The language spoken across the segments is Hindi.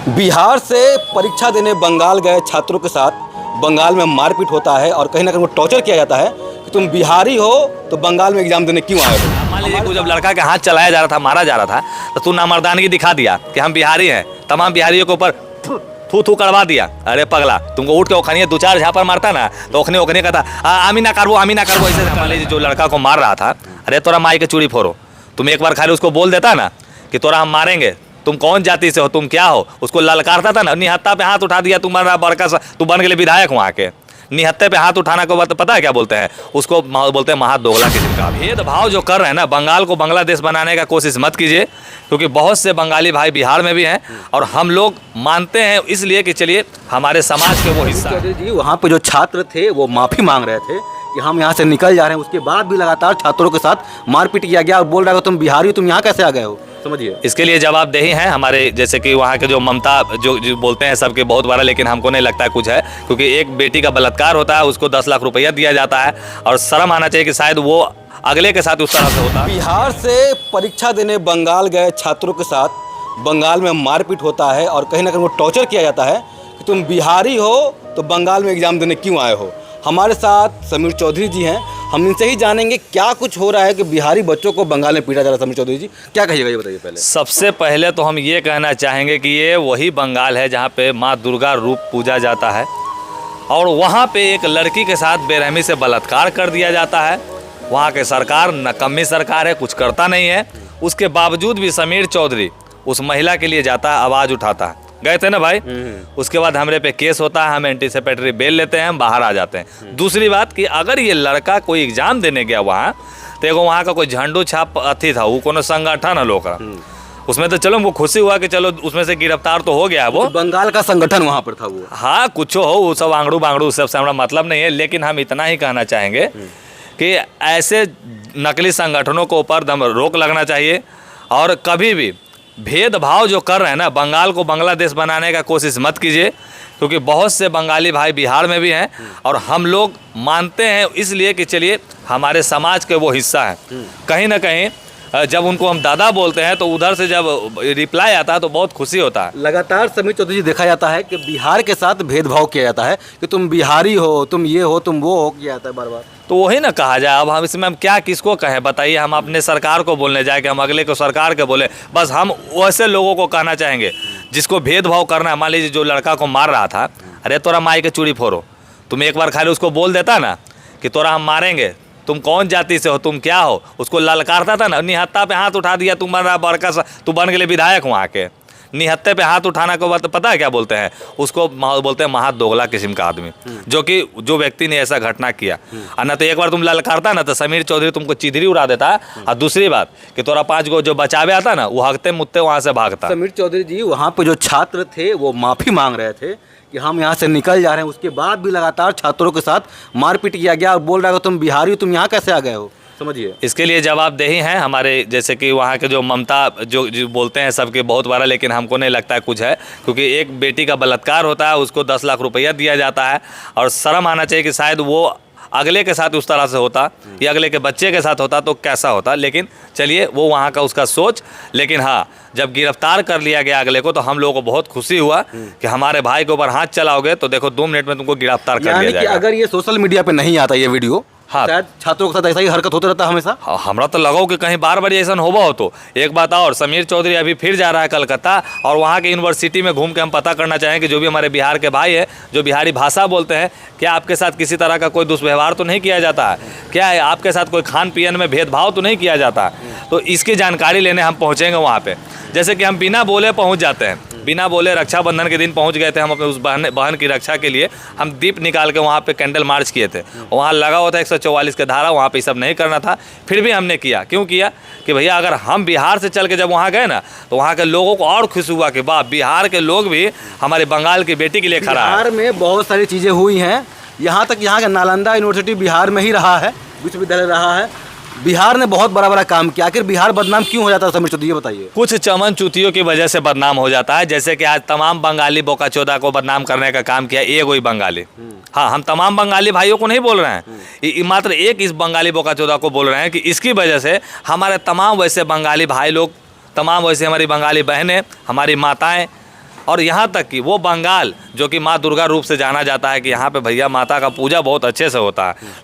बिहार से परीक्षा देने बंगाल गए छात्रों के साथ बंगाल में मारपीट होता है और कहीं ना कहीं वो टॉर्चर किया जाता है कि तुम बिहारी हो तो बंगाल में एग्जाम देने क्यों आए हो। मान लीजिए जब लड़का का हाथ चलाया जा रहा था, मारा जा रहा था, तो तू नामर्दानगी दिखा दिया कि हम बिहारी हैं, तमाम बिहारियों के ऊपर थू थू करवा दिया। अरे पगला, तुमको उठ के ओखनिए दो चार झापर मारता ना तो ओखने ओखने कहता आमी ना करवो ऐसे। मान लीजिए जो लड़का को मार रहा था, अरे तोरा माई के चूड़ी फोड़ो, तुम एक बार खाली उसको बोल देता ना कि तोरा हम मारेंगे, तुम कौन जाति से हो, तुम क्या हो, उसको ललकारता था ना। निहत्ता पे हाथ उठा दिया, तुम्हारा बड़का सा तू बन गए विधायक वहाँ के। निहत्ते पे हाथ उठाना को पता है क्या बोलते हैं उसको? बोलते हैं महादोगला किस्म का। भेदभाव जो कर रहे हैं ना, बंगाल को बांग्लादेश बनाने का कोशिश मत कीजिए, क्योंकि बहुत से बंगाली भाई बिहार में भी हैं और हम लोग मानते हैं इसलिए कि चलिए हमारे समाज के वो हिस्सा हैं। जी वहाँ पे जो छात्र थे वो माफ़ी मांग रहे थे कि हम यहाँ से निकल जा रहे हैं, उसके बाद भी लगातार छात्रों के साथ मारपीट किया गया और बोल रहा है तुम बिहारी हो, तुम यहाँ कैसे आ गए हो। समझिए, इसके लिए जवाबदेही है हमारे, जैसे कि वहाँ के जो ममता जो बोलते हैं सबके बहुत बड़ा, लेकिन हमको नहीं लगता है कुछ है, क्योंकि एक बेटी का बलात्कार होता है, उसको 10 लाख रुपया दिया जाता है और शर्म आना चाहिए कि शायद वो अगले के साथ उस तरह से होता है। बिहार से परीक्षा देने बंगाल गए छात्रों के साथ बंगाल में मारपीट होता है और कहीं ना कहीं वो टॉर्चर किया जाता है कि तुम बिहारी हो तो बंगाल में एग्ज़ाम देने क्यों आए हो। हमारे साथ समीर चौधरी जी हैं, हम इनसे ही जानेंगे क्या कुछ हो रहा है कि बिहारी बच्चों को बंगाल में पीटा जा रहा है। समीर चौधरी जी क्या कहिएगा, ये बताइए पहले। सबसे पहले तो हम ये कहना चाहेंगे कि ये वही बंगाल है जहाँ पे माँ दुर्गा रूप पूजा जाता है और वहाँ पे एक लड़की के साथ बेरहमी से बलात्कार कर दिया जाता है। वहाँ के सरकार नकम्मी सरकार है, कुछ करता नहीं है। उसके बावजूद भी समीर चौधरी उस महिला के लिए जाता है, आवाज़ उठाता है। गए थे ना भाई, उसके बाद हमारे पे केस होता है, हम एंटीसिपेटरी बेल लेते हैं, हम बाहर आ जाते हैं। दूसरी बात कि अगर ये लड़का कोई एग्जाम देने गया वहाँ, तो एगो वहाँ का कोई झंडू छाप अथी था, वो कोनो संगठन है लोग, उसमें तो चलो वो खुशी हुआ कि चलो उसमें से गिरफ्तार तो हो गया वो। तो बंगाल का संगठन वहाँ पर था वो। हाँ कुछ हो, वो सब आंगड़ू बांगड़ू सबसे हमारा मतलब नहीं है, लेकिन हम इतना ही कहना चाहेंगे कि ऐसे नकली संगठनों को ऊपर दम रोक लगना चाहिए और कभी भी भेदभाव जो कर रहे हैं ना, बंगाल को बांग्लादेश बनाने का कोशिश मत कीजिए, क्योंकि बहुत से बंगाली भाई बिहार में भी हैं और हम लोग मानते हैं इसलिए कि चलिए हमारे समाज के वो हिस्सा हैं। कहीं ना कहीं जब उनको हम दादा बोलते हैं तो उधर से जब रिप्लाई आता है तो बहुत खुशी होता है। लगातार समीर चौधरी जी देखा जाता है कि बिहार के साथ भेदभाव किया जाता है कि तुम बिहारी हो, तुम ये हो, तुम वो हो, किया जाता है बार बार। तो वही ना कहा जाए, अब हम इसमें हम क्या किसको कहें बताइए। हम अपने सरकार को बोलने जाए कि हम अगले को सरकार के बोले, बस हम वैसे लोगों को कहना चाहेंगे जिसको भेदभाव करना है। मान लीजिए जो लड़का को मार रहा था, अरे तोरा माई के चूड़ी फोड़ो, तुम एक बार खाली उसको बोल देता ना कि तोरा हम मारेंगे, तुम कौन जाति से हो, तुम क्या हो, उसको ललकारता था ना। निहत्ता पे हाथ उठा दिया, तुम्हारा बड़का सा तू बन गए विधायक वहाँ के। निहत्ते पे हाथ उठाना को पता है क्या बोलते हैं उसको? बोलते हैं महादोगला किस्म का आदमी, जो व्यक्ति ने ऐसा घटना किया। और ना तो एक बार तुम ललकारता ना तो समीर चौधरी तुमको चिधरी उड़ा देता है, और दूसरी बात कि तोरा 5 गो जो बचावे आता ना वो हकते मुत्ते वहाँ से भागता। समीर चौधरी जी वहाँ पे जो छात्र थे वो माफ़ी मांग रहे थे कि हम यहाँ से निकल जा रहे हैं, उसके बाद भी लगातार छात्रों के साथ मारपीट किया गया और बोल रहा है तुम बिहारी हो, तुम यहाँ कैसे आ गए हो। समझिए, इसके लिए जवाबदेही है हमारे, जैसे कि वहाँ के जो ममता जो बोलते हैं सबके बहुत बड़ा, लेकिन हमको नहीं लगता है कुछ है, क्योंकि एक बेटी का बलात्कार होता है, उसको 10 लाख रुपया दिया जाता है और शर्म आना चाहिए कि शायद वो अगले के साथ उस तरह से होता या अगले के बच्चे के साथ होता तो कैसा होता। लेकिन चलिए वो वहाँ का उसका सोच, लेकिन हाँ जब गिरफ्तार कर लिया गया अगले को तो हम लोगों को बहुत खुशी हुआ कि हमारे भाई के ऊपर हाथ चलाओगे तो देखो 2 मिनट में तुमको गिरफ्तार कर लिया जाएगा। अगर ये सोशल मीडिया पे नहीं आता ये वीडियो, हाँ, शायद छात्रों के साथ ऐसा ही हरकत होता रहता हमेशा। हमरा तो लगो कि कहीं बार बार ऐसा होगा हो। तो एक बात और, समीर चौधरी अभी फिर जा रहा है कलकत्ता और वहाँ के यूनिवर्सिटी में घूम के हम पता करना चाहेंगे कि जो भी हमारे बिहार के भाई है जो बिहारी भाषा बोलते हैं, क्या आपके साथ किसी तरह का कोई दुष्व्यवहार तो नहीं किया जाता है, क्या है आपके साथ कोई खान पियन में भेदभाव तो नहीं किया जाता। तो इसकी जानकारी लेने हम पहुँचेंगे वहाँ पर। जैसे कि हम बिना बोले पहुँच जाते हैं, बिना बोले रक्षाबंधन के दिन पहुंच गए थे हम अपने उस बहन की रक्षा के लिए। हम दीप निकाल के वहाँ पे कैंडल मार्च किए थे, वहाँ लगा हुआ था 144 का धारा, वहाँ पे सब नहीं करना था, फिर भी हमने किया। क्यों किया कि भैया अगर हम बिहार से चल के जब वहाँ गए ना तो वहाँ के लोगों को और खुश हुआ कि वाह बिहार के लोग भी हमारे बंगाल की बेटी के लिए खड़ा है। बिहार में बहुत सारी चीज़ें हुई हैं, यहाँ तक यहाँ का नालंदा यूनिवर्सिटी बिहार में ही रहा है, विश्वविद्यालय रहा है। बिहार ने बहुत बड़ा बड़ा काम किया, आखिर बिहार बदनाम क्यों हो जाता है समीर चौधरी, ये बताइए। कुछ चमन चुतियों की वजह से बदनाम हो जाता है, जैसे कि आज तमाम बंगाली बोकाचोदा को बदनाम करने का काम किया एक ही बंगाली। हाँ, हम तमाम बंगाली भाइयों को नहीं बोल रहे हैं, मात्र एक इस बंगाली बोकाचोदा को बोल रहे हैं कि इसकी वजह से हमारे तमाम वैसे बंगाली भाई लोग, तमाम वैसे हमारी बंगाली बहनें, हमारी माताएं और यहाँ तक कि वो बंगाल जो कि माँ दुर्गा रूप से जाना जाता है कि यहाँ पे भैया माता का पूजा बहुत अच्छे से होता है,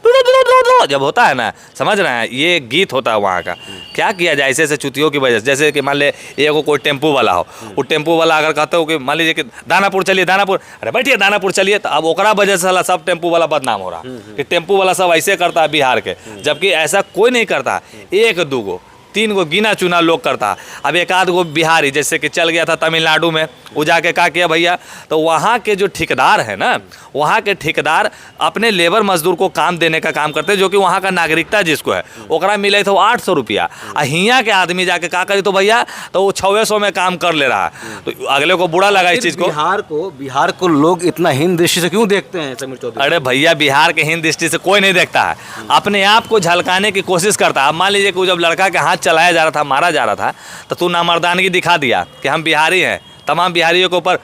जब होता है ना, समझ रहे हैं, ये गीत होता है वहाँ का। क्या किया जाए ऐसे ऐसे चुतियों की वजह से, जैसे कि मान ले एगो कोई टेम्पू वाला हो, वो टेम्पू वाला अगर कहते हो कि मान लीजिए कि दानापुर चलिए, दानापुर, अरे बैठिए दानापुर चलिए, तो अब ओकरा वजह से साला सब टेम्पू वाला बदनाम हो रहा कि टेम्पू वाला सब ऐसे करता है बिहार के, जबकि ऐसा कोई नहीं करता। एक दूगो तीन गो गिना चुना लोग करता। अब एक आध गो बिहारी जैसे कि चल गया था तमिलनाडु में, वो जाके क्या किया भैया, तो वहाँ के जो ठेकेदार है ना, वहाँ के ठेकेदार अपने लेबर मजदूर को काम देने का काम करते हैं, जो कि वहाँ का नागरिकता जिसको है ओकरा मिले तो 800 रुपया, और हियाँ के आदमी जाके क्या करी तो भैया तो वो 600 में काम कर ले रहा है। तो अगले को बुरा लगा इस चीज़ को। बिहार को लोग इतना हीन दृष्टि से क्यों देखते हैं समीर चौधरी? अरे भैया बिहार के हीन दृष्टि से कोई नहीं देखता है, अपने आप को झलकाने की कोशिश करता है। अब मान लीजिए कि जब लड़का के हाथ चलाया जा रहा था, मारा जा रहा था, तो तू नामर्दानगी दिखा दिया कि हम बिहारी हैं, तमाम बिहारियों के ऊपर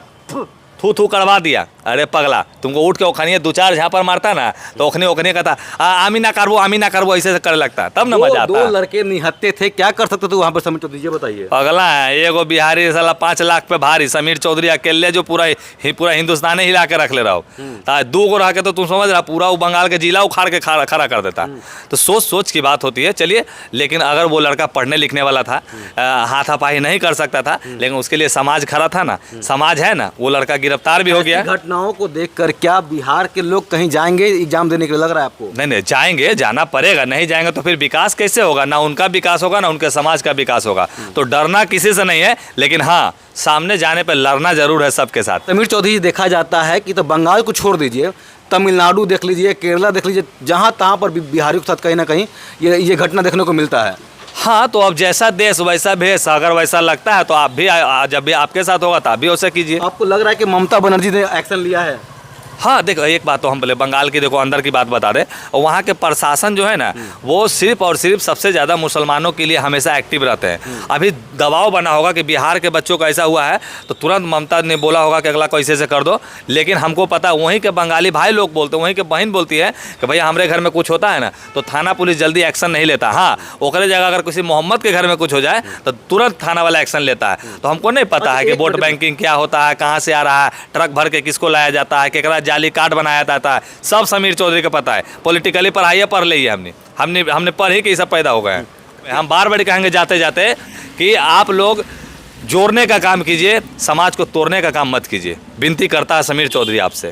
थू थू करवा दिया। अरे पगला, तुमको उठ के ओखनिए दो चार झापर मारता ना, तो ओखने कहता आमी ना करबो ऐसे से करे लगता, तब ना मजा आता। 2 लड़के निहत्ते थे, क्या कर सकते थे वहाँ पर समीर चौधरी, ये बताइए। पगला है एगो बिहारी साला 5 लाख पे भारी, समीर चौधरी अकेले जो पूरा हिंदुस्तान हिला के रख ले रहा हो। 2 गो रह के तो तुम समझ रहा पूरा वो बंगाल के जिला उखाड़ के खड़ा कर देता। तो सोच की बात होती है। चलिए, लेकिन अगर वो लड़का पढ़ने लिखने वाला था, हाथापाई नहीं कर सकता था, लेकिन उसके लिए समाज खड़ा था ना, समाज है ना, वो लड़का गिरफ्तार भी हो गया। घटनाओं को देखकर क्या बिहार के लोग कहीं जाएंगे एग्जाम देने के लिए, लग रहा है आपको? नहीं जाएंगे, जाना पड़ेगा, नहीं जाएंगे तो फिर विकास कैसे होगा? ना उनका विकास होगा, ना उनके समाज का विकास होगा। तो डरना किसी से नहीं है, लेकिन हाँ सामने जाने पर लड़ना जरूर है सबके साथ। समीर चौधरी, देखा जाता है कि तो बंगाल को छोड़ दीजिए, तमिलनाडु देख लीजिए, केरला देख लीजिए, जहाँ तहाँ पर भी बिहारियों के साथ कहीं ना कहीं ये घटना देखने को मिलता है। हाँ, तो अब जैसा देश वैसा भेष, अगर वैसा लगता है तो आप भी जब भी आपके साथ होगा तो आप भी वैसा कीजिए। आपको लग रहा है कि ममता बनर्जी ने एक्शन लिया है? हाँ देखो, एक बात तो हम बोले बंगाल की, देखो अंदर की बात बता दें, वहाँ के प्रशासन जो है ना, वो सिर्फ और सिर्फ सबसे ज़्यादा मुसलमानों के लिए हमेशा एक्टिव रहते हैं। अभी दबाव बना होगा कि बिहार के बच्चों को ऐसा हुआ है, तो तुरंत ममता ने बोला होगा कि अगला कैसे से कर दो। लेकिन हमको पता, वहीं के बंगाली भाई लोग बोलते हैं, वहीं के बहन बोलती है कि भैया हमारे घर में कुछ होता है ना, तो थाना पुलिस जल्दी एक्शन नहीं लेता। हाँ, ओकरे जगह अगर किसी मोहम्मद के घर में कुछ हो जाए तो तुरंत थाना वाला एक्शन लेता है। तो हमको नहीं पता है कि वोट बैंकिंग क्या होता है, कहाँ से आ रहा है, ट्रक भर के किसको लाया जाता है, केकरा जाली कार्ड बनाया जाता है, सब समीर चौधरी को पता है। पॉलिटिकली पढ़ ली है हमने पढ़ ही कि सब पैदा हो गए हैं। हम बार बार कहेंगे जाते जाते कि आप लोग जोड़ने का काम कीजिए, समाज को तोड़ने का काम मत कीजिए। विनती करता है समीर चौधरी आपसे।